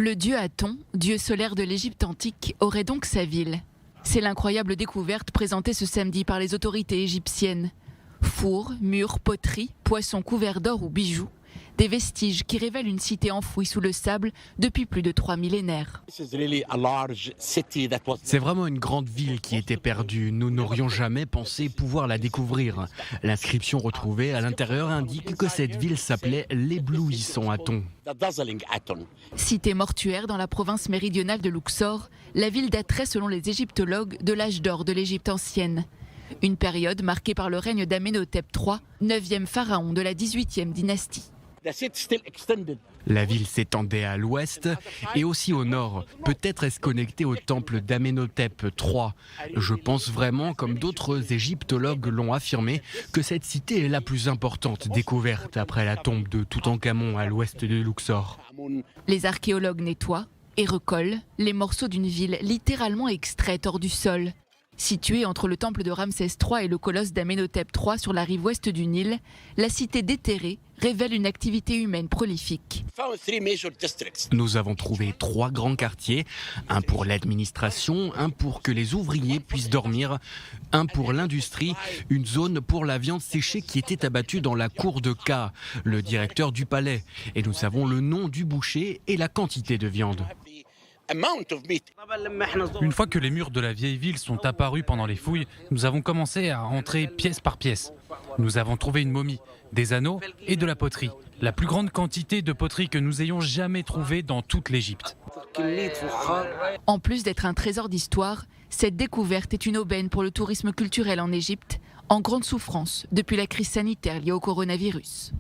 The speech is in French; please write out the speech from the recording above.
Le dieu Aton, dieu solaire de l'Égypte antique, aurait donc sa ville. C'est l'incroyable découverte présentée ce samedi par les autorités égyptiennes. Fours, murs, poteries, poissons couverts d'or ou bijoux, des vestiges qui révèlent une cité enfouie sous le sable depuis plus de 3 millénaires. C'est vraiment une grande ville qui était perdue. Nous n'aurions jamais pensé pouvoir la découvrir. L'inscription retrouvée à l'intérieur indique que cette ville s'appelait l'éblouissant Aton. Cité mortuaire dans la province méridionale de Luxor, la ville daterait selon les égyptologues de l'âge d'or de l'Égypte ancienne. Une période marquée par le règne d'Amenhotep III, 9e pharaon de la 18e dynastie. La ville s'étendait à l'ouest et aussi au nord. Peut-être est-ce connecté au temple d'Amenhotep III. Je pense vraiment, comme d'autres égyptologues l'ont affirmé, que cette cité est la plus importante découverte après la tombe de Toutankhamon à l'ouest de Luxor. Les archéologues nettoient et recollent les morceaux d'une ville littéralement extraite hors du sol. Située entre le temple de Ramsès III et le colosse d'Amenhotep III sur la rive ouest du Nil, la cité déterrée révèle une activité humaine prolifique. Nous avons trouvé 3 grands quartiers, un pour l'administration, un pour que les ouvriers puissent dormir, un pour l'industrie, une zone pour la viande séchée qui était abattue dans la cour de Ka, le directeur du palais. Et nous savons le nom du boucher et la quantité de viande. Une fois que les murs de la vieille ville sont apparus pendant les fouilles, nous avons commencé à entrer pièce par pièce. Nous avons trouvé une momie, des anneaux et de la poterie. La plus grande quantité de poterie que nous ayons jamais trouvée dans toute l'Égypte. En plus d'être un trésor d'histoire, cette découverte est une aubaine pour le tourisme culturel en Égypte, en grande souffrance depuis la crise sanitaire liée au coronavirus.